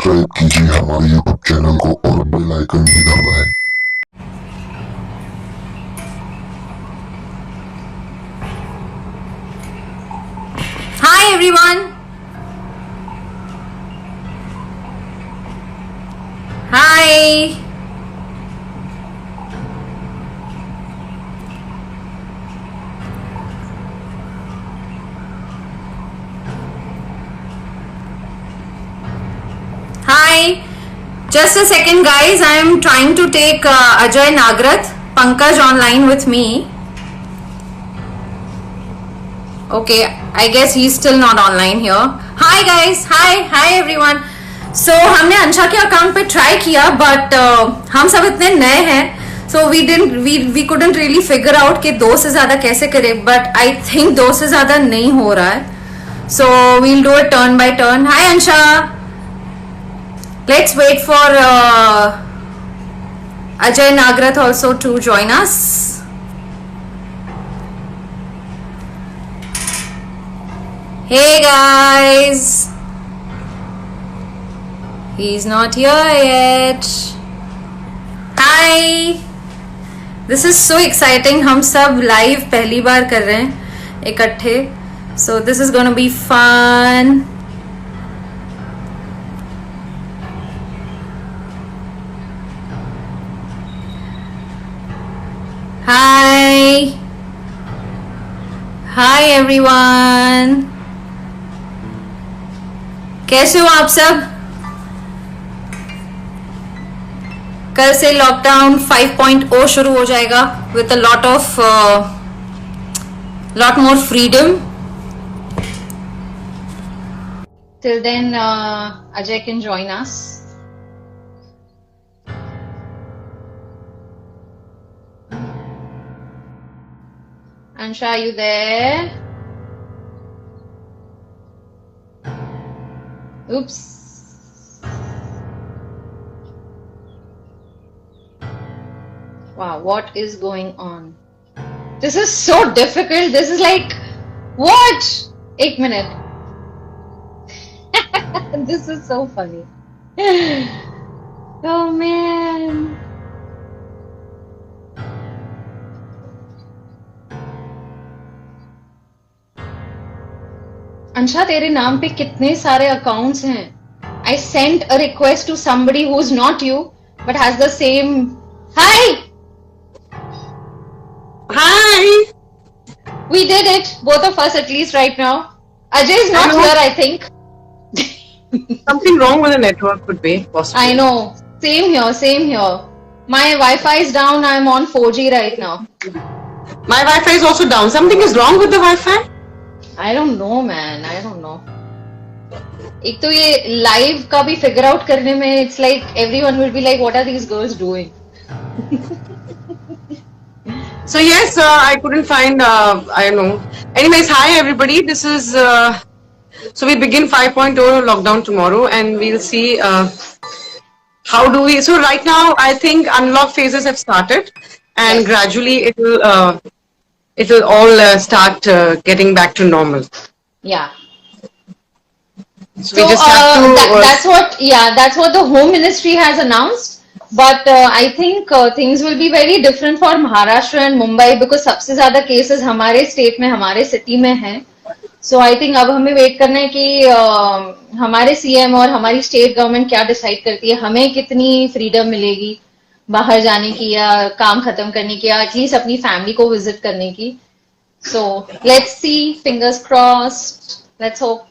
Subscribe कीजिए हमारे YouTube channel को और बेल आइकन भी दबाएं। Hi everyone. Hi. Hi. Just a second, guys. I am trying to take Ajay Nagrath, Pankaj online with me. Okay, I guess he's still not online here. Hi guys. Hi everyone. So हमने अंशा के account पे try किया but हम सब इतने नए हैं so we couldn't really figure out कि 2 से ज्यादा कैसे करें बट आई थिंक 2 से ज्यादा नहीं हो रहा है सो we'll do it turn by turn. Hi Ansha. Let's wait for Ajay Nagrath also to join us. Hey guys. He's not here yet. Hi. This is so exciting. हम सब live पहली बार कर रहे हैं इकट्ठे. So this is gonna be fun. Hi. Hi everyone. कैसे हो आप सब? कल से लॉकडाउन 5.0 शुरू हो जाएगा with a lot more freedom. Till then, Ajay can join us. Ansha, are you there? Oops. Wow, what is going on? This is so difficult. This is like, what? 1 minute. This is so funny. Oh man. Ansha तेरे नाम पे कितने सारे accounts हैं I sent a request to somebody who's not you but has the same. Hi. We did it, both of us at least right now. Ajay is not here, I think. Something wrong with the network could be possible. I know. Same here. My Wi-Fi is down. I'm on 4G right now. My Wi-Fi is also down. Something is wrong with the Wi-Fi? I don't know, man. I don't know. एक तो ये live का भी figure out करने में it's like everyone will be like what are these girls doing. So yes, I couldn't find. I don't know. Anyways, hi everybody. This is. So we begin 5.0 lockdown tomorrow, and we'll see how do we. So right now, I think unlock phases have started, and Yes. gradually it will all start getting back to normal. Yeah. So we just have to. That's what the Home Ministry has announced. But I think things will be very different for Maharashtra and Mumbai because सबसे ज्यादा cases हमारे state में हमारे city में हैं. So I think अब हमें wait करना है कि हमारे CM और हमारी state government क्या decide करती है, हमें कितनी freedom मिलेगी बाहर जाने की या काम खत्म करने की या एटलीस्ट अपनी फैमिली को विजिट करने की. So let's see, fingers crossed. Let's hope.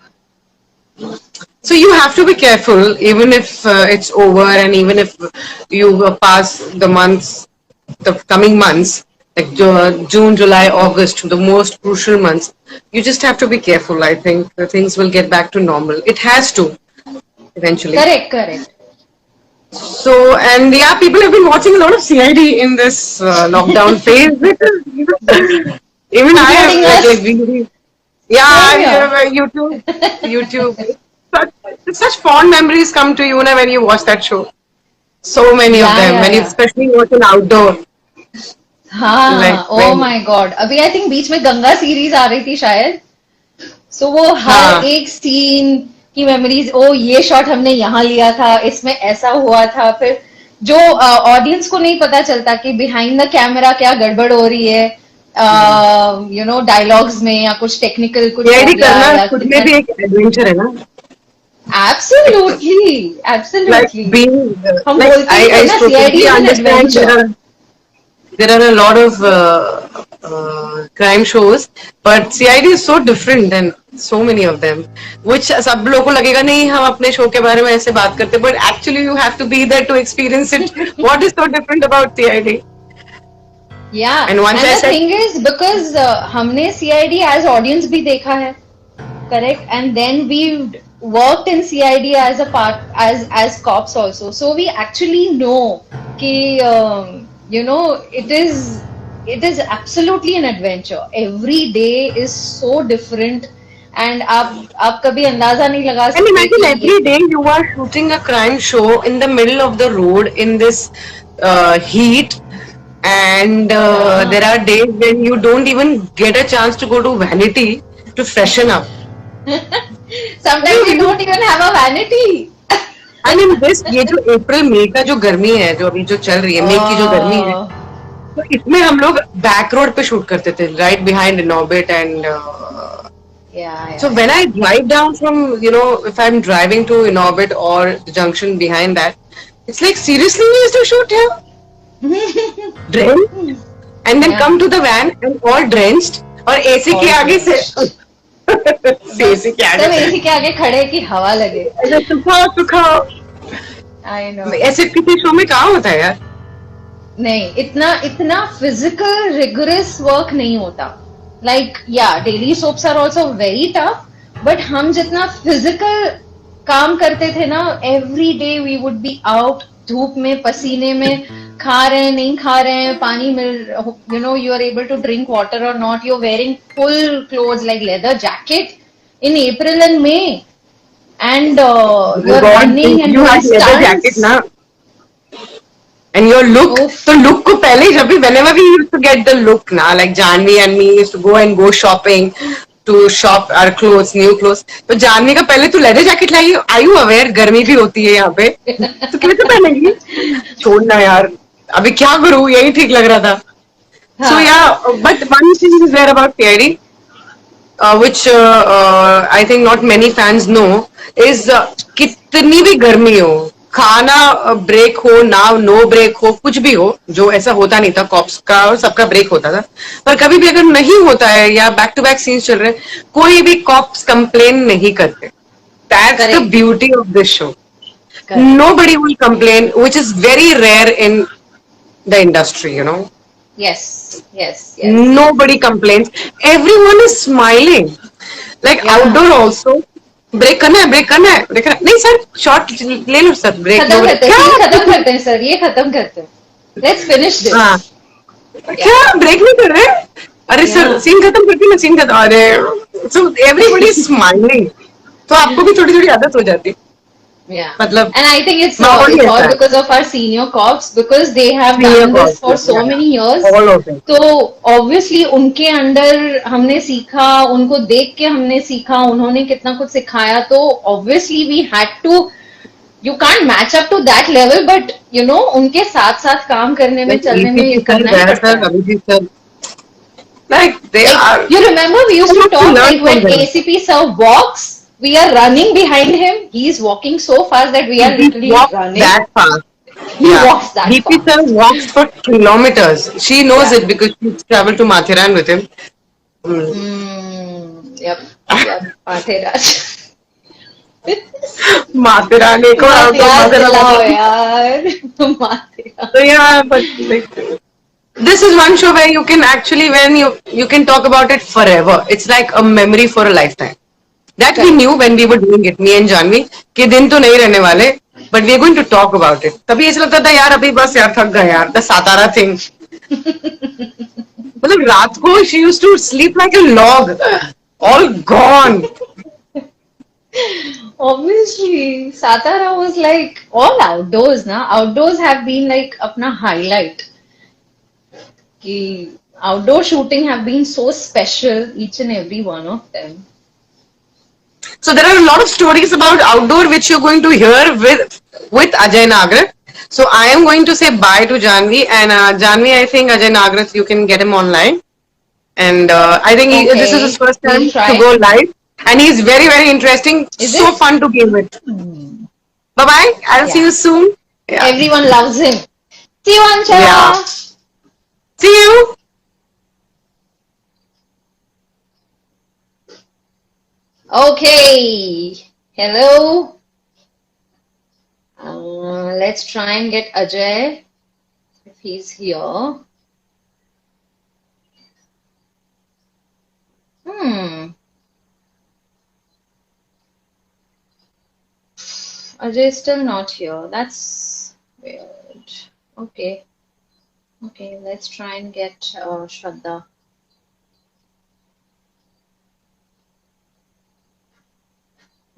So you have to be careful, even if it's over, and even if you pass the months, the coming months, like June, July, August, the most crucial months. You just have to be careful. I think the things will get back to normal. It has to eventually. Correct. So, and yeah, people have been watching a lot of CID in this lockdown phase. Even I have like really. Yeah, YouTube. Such fond memories come to you when you watch that show. So many of them, when you especially watch an outdoor. हाँ, oh my god. अभी I think बीच में Ganga series आ रही थी शायद. So वो हर एक scene की memories, ओ ये शॉट हमने यहाँ लिया था, इसमें ऐसा हुआ था। फिर जो ऑडियंस को नहीं पता चलता कि बिहाइंड द कैमरा क्या गड़बड़ हो रही है, डायलॉग्स में या कुछ टेक्निकल कुछ हो सीआईडी गया करना या खुद में कितना। भी एक एडवेंचर है ना. Absolutely, Like absolutely. being हम like बोलते ही थे I ना, CID totally is an understand adventure. there are a lot of crime shows, but CID is so different than so many of them. Which सब लोगों को लगेगा नहीं हम अपने शो के बारे में ऐसे बात करते, but actually you have to be there to experience it. What is so different about CID? Yeah, And once and I the said, thing is because हमने CID as audience भी देखा है, correct, and then we worked in CID as a part as cops also, so we actually know कि it is absolutely an adventure. Every day is so different, and आप कभी अंदाजा नहीं लगा and सकते imagine कि every day you are shooting a crime show in the middle of the road in this heat. And there are days when you don't even get a chance to go to Vanity to freshen up. sometimes you don't even have a vanity. I mean this ये जो अप्रैल मई का जो गर्मी है जो अभी जो चल रही है, मई की जो गर्मी है, तो इसमें हम लोग बैक रोड पे शूट करते थे, right behind Inorbit. And Yeah, so when I drive down from, if I'm driving to Inorbit or the junction behind that, it's like seriously we used to shoot here, drenched, and then Yeah. come to the van and all drenched और AC के All आगे से AC के आगे सब AC के आगे खड़े कि हवा लगे। ऐसे सुखाओ सुखाओ. I know. ऐसे किसी शो में कहाँ होता है यार. नहीं, इतना इतना फिजिकल रिगरस वर्क नहीं होता। लाइक या daily soaps are also very tough, but हम जितना फिजिकल काम करते थे ना, every day we would be out, धूप में पसीने में, खा रहे हैं नहीं खा रहे हैं, पानी मिल, you are able to drink water और not, you are wearing full clothes like leather jacket in April and May, and you are running and you have leather jacket ना. And your look, तो look को पहले जब भी whenever we used to get the look ना, like Janvi and me used to go shopping to shop our clothes, new clothes. तो जानवी का पहले तू leather jacket lie, are you aware गर्मी भी होती है यहाँ पे, तो कैसे पहनेगी. छोड़ना यार, अभी क्या करूँ, यही ठीक लग रहा था. So yeah, but one thing is there about CID, which I think not many fans know, is कितनी भी गर्मी हो, खाना ब्रेक हो ना, नो ब्रेक हो, कुछ भी हो, जो ऐसा होता नहीं था, कॉप्स का और सबका ब्रेक होता था, पर कभी भी अगर नहीं होता है या बैक टू बैक सीन्स चल रहे हैं, कोई भी कॉप्स कंप्लेन नहीं करते. That's the beauty of this show. Nobody will complain, which is very rare in the industry, Yes. Nobody complains. Everyone is smiling. Like outdoor also. Break करना है नहीं सर, शॉर्ट ले लो सर, ब्रेक खत्म करते हैं sir, ये खत्म करते हैं, लेट्स फिनिश दिस. क्या ब्रेक नहीं कर रहे, अरे सर सीन खत्म करती, मैं सीन खत्म, अरे सो एवरीबॉडी इज स्माइलिंग, तो आपको भी थोड़ी थोड़ी आदत हो जाती. मतलब, and I think it's all because of our senior cops, because they have done this for so many years. तो obviously उनके अंडर हमने सीखा, उनको देख के हमने सीखा, उन्होंने कितना कुछ सिखाया, तो obviously we had to, you can't match up to that level, but उनके साथ साथ काम करने में, चलने में करना ही पड़ता है. Like they are. You remember we used to talk like when ACP sir walks, we are running behind him. He is walking so fast that we are literally running. That fast. He walks that fast. DP sir walks for kilometers. She knows it because she traveled to Mathiran with him. Yep. Mathiran. Mathiran एक और out of Mathiran. So yeah, but like, this is one show where you can actually, when you can talk about it forever. It's like a memory for a lifetime. That we knew when we were doing it, me and Janvi, कि दिन तो नहीं रहने वाले, but we are going to talk about it. तभी ऐसा लगता था यार अभी बस यार थक गए यार, the Satara thing. मतलब रात को she used to sleep like a log, all gone. Obviously, Satara was like all outdoors ना. Outdoors have been like अपना highlight. कि outdoor shooting have been so special, each and every one of them. So there are a lot of stories about outdoor which you're going to hear with Ajay Nagrat. So I am going to say bye to Janvi, and Janvi, I think Ajay Nagrat, you can get him online. And I think this is his Okay, first we'll time to try. go live, and he's very, very interesting. Is So it? fun to game with. Bye bye. I'll see Yeah. you soon. Yeah. Everyone loves him. See you, Yeah. Ancha. See you. Okay. Hello. Let's try and get Ajay if he's here. Ajay is still not here. That's weird. Okay. Okay, let's try and get Shraddha.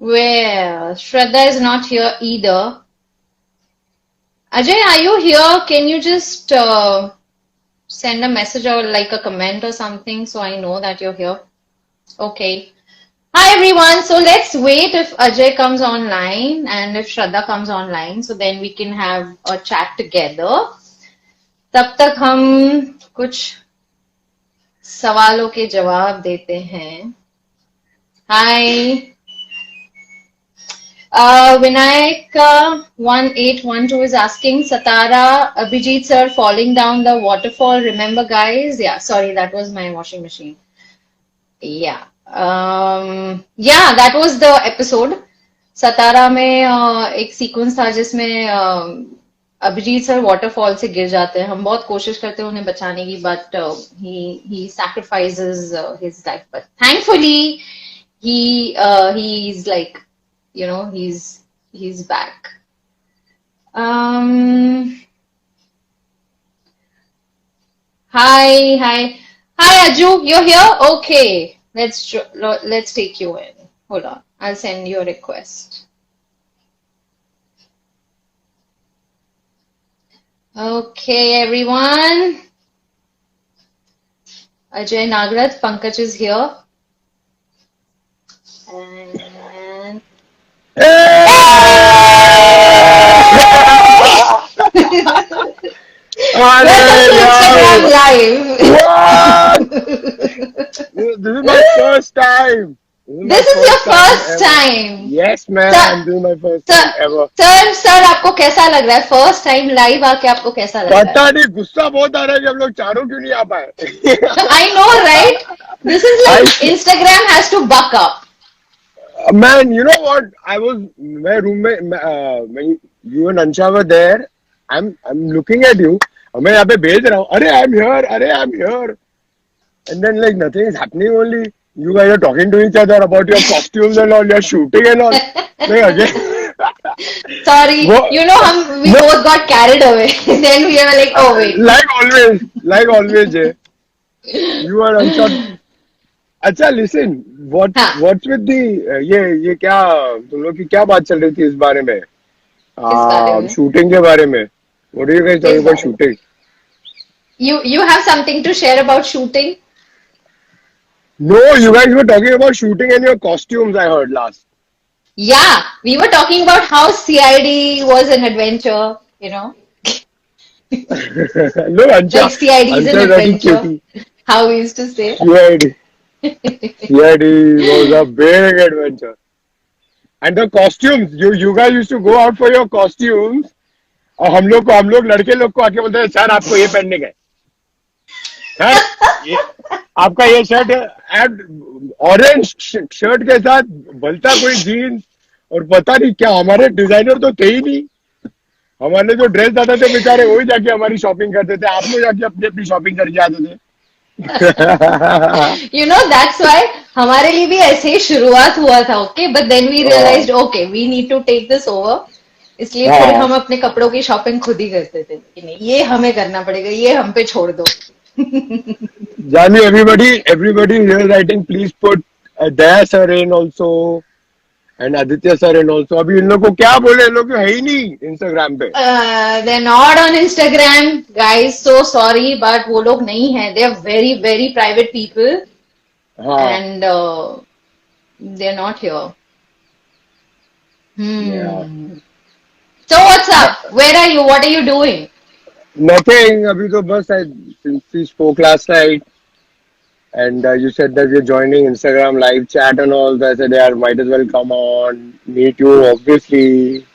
Well, Shraddha is not here either. Ajay, are you here? Can you just send a message or like a comment or something so I know that you're here? Okay. Hi everyone. So let's wait if Ajay comes online and if Shraddha comes online, so then we can have a chat together. तब तक हम कुछ सवालों के जवाब देते हैं. Hi. Vinayak 1812 is asking Satara Abhijit sir falling down the waterfall. Remember, guys? Yeah, sorry, that was my washing machine. Yeah. Yeah, that was the episode. सतारा में एक सीक्वेंस था जिसमें अभिजीत सर वाटरफॉल से गिर जाते हैं. हम बहुत कोशिश करते हैं उन्हें बचाने की, but he sacrifices his life. But thankfully, he's like, you know, he's back. Hi Aju, you're here? Okay, let's take you in. Hold on, I'll send you a request. Okay, everyone. Ajay Nagrat, Pankaj is here. And welcome to Instagram Live. This is my first time. This is your first time. Yes, man. Sir, I'm doing my first time ever. Sir आपको कैसा लग रहा है? First time live आके आपको कैसा लग रहा है? पता नहीं, गुस्सा बहुत आ रहा है कि हम लोग चारों क्यों नहीं आ पाए. I know, right? This is like Instagram has to buck up. Man, you know what? My roommate, when you and Ansha were there, I'm looking at you. और मैं यहाँ पे भेज रहा हूँ. अरे I'm here. And then like nothing is happening. Only you guys are talking to each other about your costumes and all, your shooting and all. Like again. Sorry, you know, we both got carried away. Then we were like, oh wait. Like always, Jay. You are Ansha. अच्छा listen, what's with the ये क्या तुम लोग की क्या बात चल रही थी इस बारे में? शूटिंग के बारे में. What are you guys talking about shooting? You have something to share about shooting? No, you guys were talking about shooting and your costumes, I heard last. Yeah, we were talking about how CID was an adventure, you know. No, Ansha. Like CID is an adventure. How we used to say. CID was a big adventure. And the costumes, you guys used to go out for your costumes. और हम लोग लड़के लोग को आके बोलते हैं sir आपको ये पहनने का है, आपका ये शर्ट ऑरेंज शर्ट के साथ भलता कोई जीन्स और पता नहीं क्या. हमारे डिजाइनर तो थे ही नहीं. हमारे जो ड्रेस दाते थे बेचारे वही जाके हमारी शॉपिंग करते थे. आप लोग जाके अपनी अपनी शॉपिंग करके आते थे. You know, that's why हमारे लिए भी ऐसे ही शुरुआत हुआ था. Okay, but then we realized okay, we need to take this over. इसलिए फिर हम अपने कपड़ों की शॉपिंग खुद ही करते थे कि नहीं ये हमें करना पड़ेगा, ये हम पे छोड़ दो. Jani, everybody here writing, please put Daya sir in also and Aditya sir in also. अभी इन लोग को क्या बोले, इन लोग है ही नहीं Instagram पे. They're not on Instagram, guys. So sorry, but वो लोग नहीं हैं. They are very very private people and they're not here. Yeah. So what's up? Where are you? What are you doing? Nothing. अभी तो बस since we spoke last night and you said that you're joining Instagram live chat and all. So I said, yeah, might as well come on, meet you, obviously.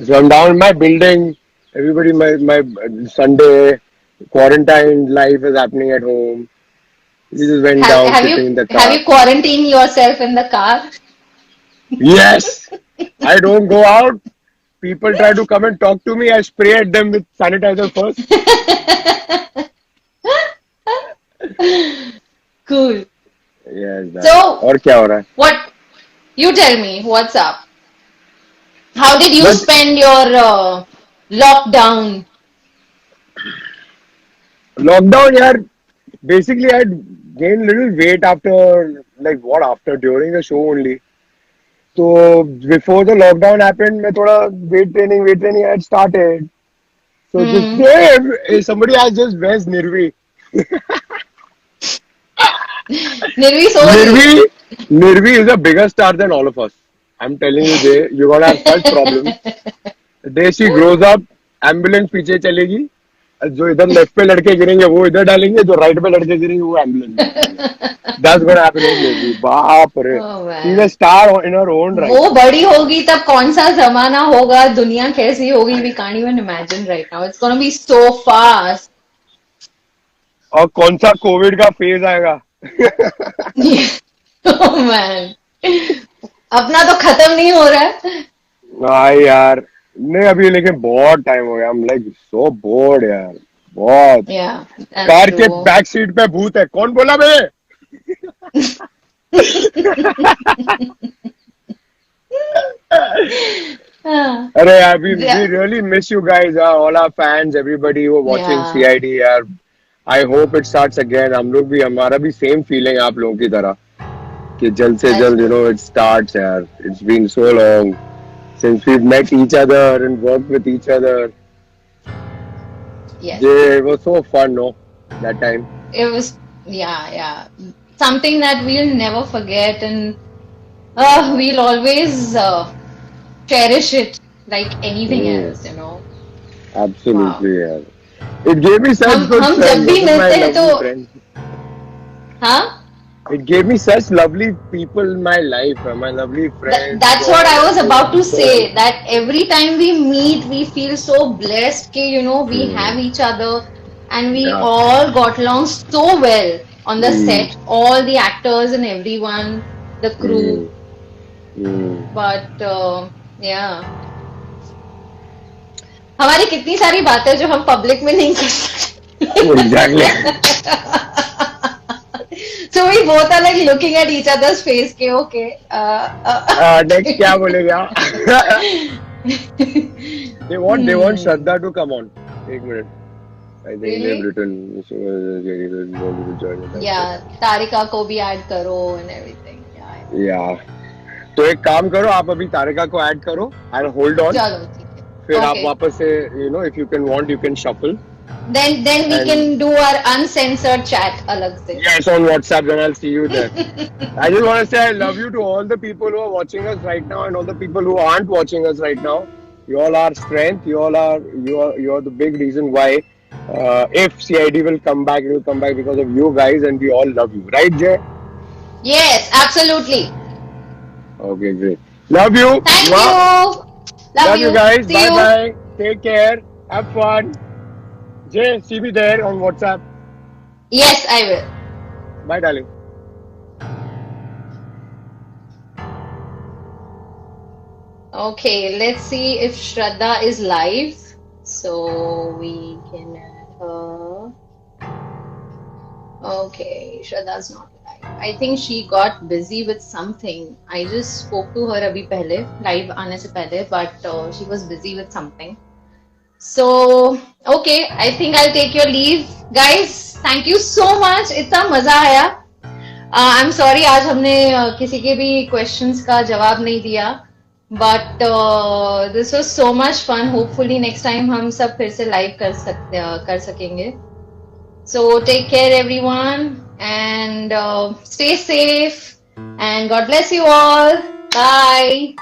So I'm down in my building. Everybody, my Sunday quarantine life is happening at home. We just went Have down, have sitting you in the have car. you quarantined yourself in the car? Yes, I don't go out. People try to come and talk to me. I spray at them with sanitizer first. Cool. Yes, that. So और क्या हो रहा है? what? You tell me what's up. How did you But spend your lockdown? lockdown, यार. Basically, I gained little weight after, like what after during the show only. So before the lockdown happened, मैं थोड़ा weight training I had started. So just Hmm. hey, somebody asked just where's Nirvi? Nirvi Soni. Nirvi, Nirvi is a bigger star than all of us. I'm telling you, Jay, you're gonna have such problems. The day she grows up, ambulance पीछे चलेगी. जो इधर left पे लड़के गिरेंगे वो इधर डालेंगे, जो राइट पे लड़के गिरेंगे वो एम्बुलेंस में डालेंगे. That's gonna happen with Nirvi. बाप रे. Oh She's a man. star in her own right. वो बड़ी होगी तब कौन सा जमाना होगा दुनिया कैसी होगी we can't even imagine right now it's gonna be so fast. और कौन सा कोविड का फेज आएगा? Oh man. अपना तो खत्म नहीं हो रहा है. हाँ यार. नहीं अभी लेकिन बहुत टाइम हो गया. I'm like so bored यार. बहुत. Yeah, that's कार के true. बैक सीट पे भूत है. कौन बोला बे? हाँ, अरे यार, we yeah, really miss you guys, all our fans, everybody who are watching yeah, CID यार. I hope it starts again. हम लोग भी हमारा भी सेम फीलिंग आप लोगों की तरह कि जल्द से that's जल्द true. it starts यार. It's been so long since we've met each other and worked with each other. Yes, Yeah, it was so fun, no? That time. it was, yeah, something that we'll never forget, and we'll always cherish it like anything Mm, else, you know. Wow. absolutely यार. It gave me such good हम जब friends. भी Those are my मिलते हैं तो lovely friends. हाँ. It gave me such lovely people in my life, my lovely friends, That's what I God, was so about to say. people. That every time we meet, we feel so blessed. Ki, you know, we Mm, have each other, and we yeah. all got along so well on the Mm, set. All the actors and everyone, the crew. mm, mm. But yeah, हमारी कितनी सारी बातें जो हम public में नहीं कर सकते. Exactly. So we both are like looking at each other's face. के okay. Next क्या बोलेगा? They want Shraddha to come on. एक minute. I think they've Really? written they wanted to join it. Yeah, तारिका को भी add करो and everything. Yeah. Yeah. तो एक काम करो आप अभी तारिका को ऐड करो and hold on. चलो ठीक है. फिर आप Okay. वापस से if you can want you can shuffle. Then we And can do our uncensored chat अलग से. yes, on WhatsApp, then I'll see you there. I just want to say I love you to all the people who are watching us right now and all the people who aren't watching us right now. You all are strength. You are the big reason why. If CID will come back, it will come back because of you guys, and we all love you, right, Jay? Yes, absolutely. Okay, great. Love you. Thank Mwah. you. Love you guys. See Bye you. bye. Take care. Have fun. Jay, see me there on WhatsApp. Yes, I will. Bye, darling. Okay, let's see if Shraddha is live. So we can add her. Okay, Shraddha's not live. I think she got busy with something. I just spoke to her अभी पहले, live आने से पहले, but she was busy with something. So, okay, I think I'll take your leave. Guys, thank you so much. इतना मजा आया. I'm sorry आज हमने किसी के भी questions का जवाब नहीं दिया. But this was so much fun. Hopefully next time हम सब फिर से live कर सकेंगे. So take care everyone and stay safe and God bless you all. Bye.